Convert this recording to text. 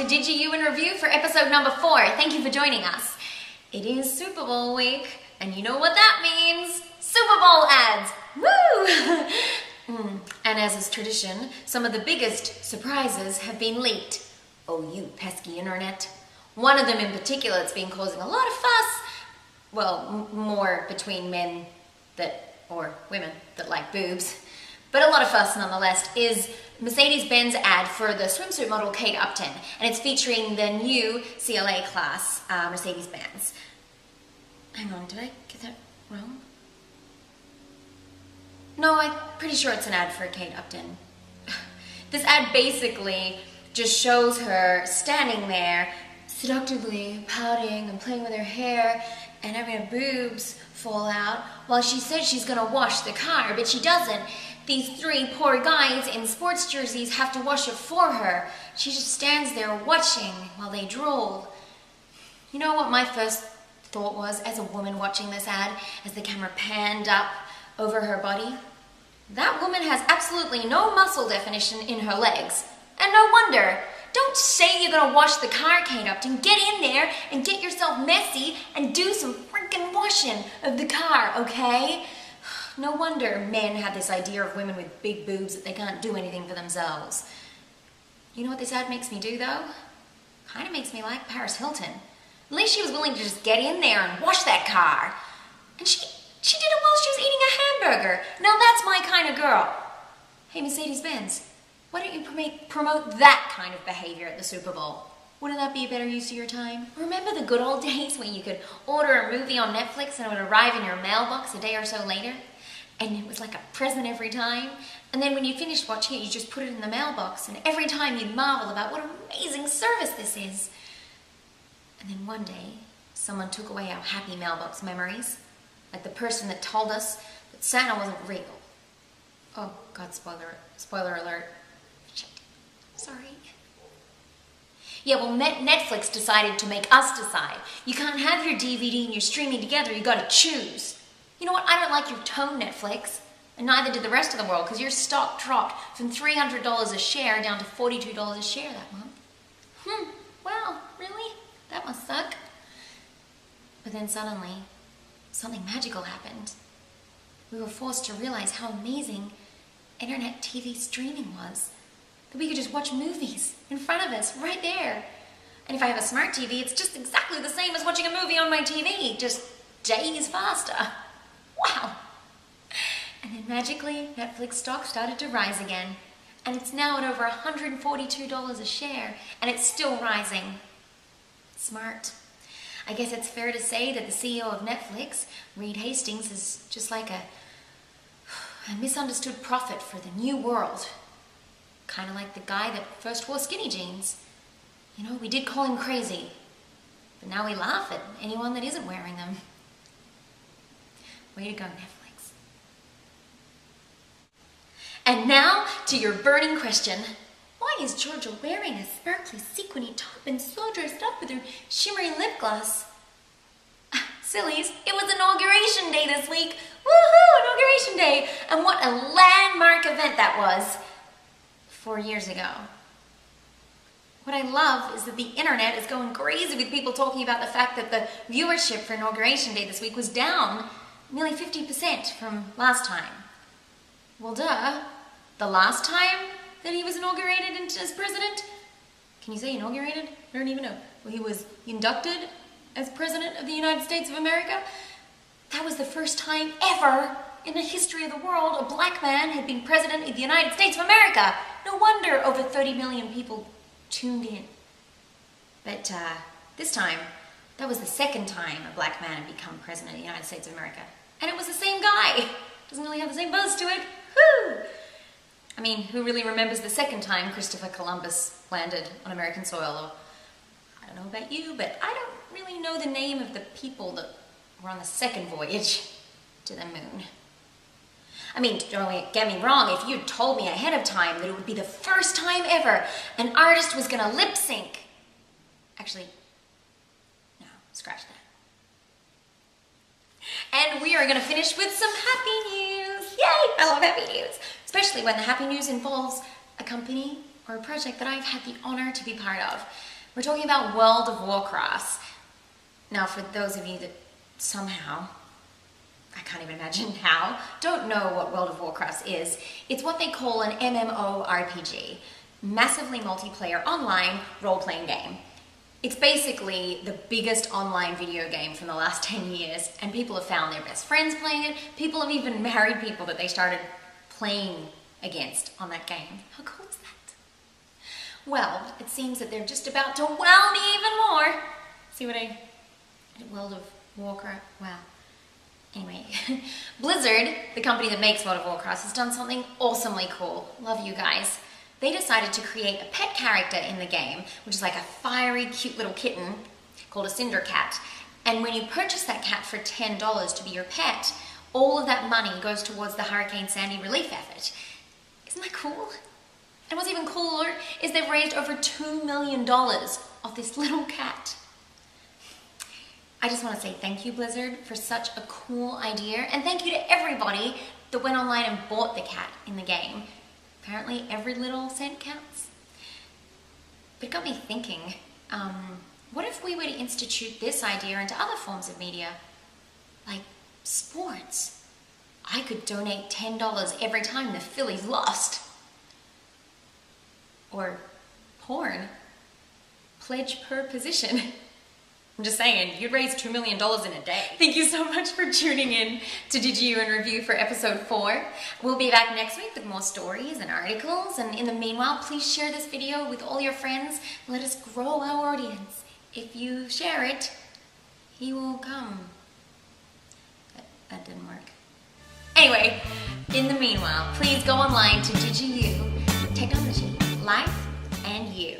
DigiYoo in review for episode number 4. Thank you for joining us. It is Super Bowl week, and you know what that means. Super Bowl ads! Woo! And as is tradition, some of the biggest surprises have been leaked. Oh, you pesky internet. One of them in particular that's been causing a lot of fuss. Well, more between men or women that like boobs. But a lot of fuss nonetheless is Mercedes-Benz ad for the swimsuit model Kate Upton, and it's featuring the new CLA class Mercedes-Benz. Hang on, did I get that wrong? No, I'm pretty sure it's an ad for Kate Upton. This ad basically just shows her standing there, seductively pouting and playing with her hair and having her boobs fall out while she says she's gonna wash the car, but she doesn't. These 3 poor guys in sports jerseys have to wash it for her. She just stands there watching while they drool. You know what my first thought was as a woman watching this ad, as the camera panned up over her body? That woman has absolutely no muscle definition in her legs. And no wonder. Don't say you're gonna wash the car, Kate Upton. Get in there and get yourself messy and do some freaking washing of the car, okay? No wonder men have this idea of women with big boobs that they can't do anything for themselves. You know what this ad makes me do, though? Kind of makes me like Paris Hilton. At least she was willing to just get in there and wash that car. And she did it while she was eating a hamburger. Now that's my kind of girl. Hey, Mercedes-Benz, why don't you promote that kind of behavior at the Super Bowl? Wouldn't that be a better use of your time? Remember the good old days when you could order a movie on Netflix and it would arrive in your mailbox a day or so later? And it was like a present every time. And then when you finished watching it, you just put it in the mailbox. And every time you'd marvel about what an amazing service this is. And then one day, someone took away our happy mailbox memories. Like the person that told us that Santa wasn't real. Oh, God, spoiler alert. Shit. Sorry. Yeah, well, Netflix decided to make us decide. You can't have your DVD and your streaming together. You gotta choose. You know what? I don't like your tone, Netflix. And neither did the rest of the world, because your stock dropped from $300 a share down to $42 a share that month. Well, really? That must suck. But then suddenly, something magical happened. We were forced to realize how amazing internet TV streaming was. That we could just watch movies in front of us, right there. And if I have a smart TV, it's just exactly the same as watching a movie on my TV, just days faster. Wow. And then magically, Netflix stock started to rise again. And it's now at over $142 a share, and it's still rising. Smart. I guess it's fair to say that the CEO of Netflix, Reed Hastings, is just like a misunderstood prophet for the new world. Kind of like the guy that first wore skinny jeans. You know, we did call him crazy, but now we laugh at anyone that isn't wearing them. Way to go, Netflix. And now to your burning question. Why is Georgia wearing a sparkly sequiny top and so dressed up with her shimmery lip gloss? Sillies, it was Inauguration Day this week. Woohoo, Inauguration Day! And what a landmark event that was 4 years ago. What I love is that the internet is going crazy with people talking about the fact that the viewership for Inauguration Day this week was down nearly 50% from last time. Well, duh. The last time that he was inaugurated as president? Can you say inaugurated? I don't even know. Well, he was inducted as president of the United States of America. That was the first time ever in the history of the world a black man had been president of the United States of America. No wonder over 30 million people tuned in. But this time, that was the second time a black man had become president of the United States of America. And it was the same guy. Doesn't really have the same buzz to it. Woo! I mean, who really remembers the second time Christopher Columbus landed on American soil? I don't know about you, but I don't really know the name of the people that were on the second voyage to the moon. I mean, don't get me wrong, if you'd told me ahead of time that it would be the first time ever an artist was gonna lip sync. Actually, no, scratch that. And we are gonna finish with some happy news. Yay, I love happy news. Especially when the happy news involves a company or a project that I've had the honor to be part of. We're talking about World of Warcraft. Now, for those of you that somehow, I can't even imagine how, don't know what World of Warcraft is, it's what they call an MMORPG, massively multiplayer online role-playing game. It's basically the biggest online video game from the last 10 years, and people have found their best friends playing it. People have even married people that they started playing against on that game. How cool is that? Well, it seems that they're just about to wow me even more. See what I did? World of Warcraft, wow. Anyway, Blizzard, the company that makes World of Warcraft, has done something awesomely cool. Love you guys. They decided to create a pet character in the game, which is like a fiery, cute little kitten called a Cinder Cat. And when you purchase that cat for $10 to be your pet, all of that money goes towards the Hurricane Sandy relief effort. Isn't that cool? And what's even cooler is they've raised over $2 million off this little cat. I just want to say thank you, Blizzard, for such a cool idea. And thank you to everybody that went online and bought the cat in the game. Apparently every little cent counts. But it got me thinking, what if we were to institute this idea into other forms of media? Like sports. I could donate $10 every time the Phillies lost. Or porn. Pledge per position. I'm just saying, you'd raise $2 million in a day. Thank you so much for tuning in to DigiYoo and Review for episode 4. We'll be back next week with more stories and articles. And in the meanwhile, please share this video with all your friends. Let us grow our audience. If you share it, he will come. That didn't work. Anyway, in the meanwhile, please go online to DigiYoo. Technology, life, and you.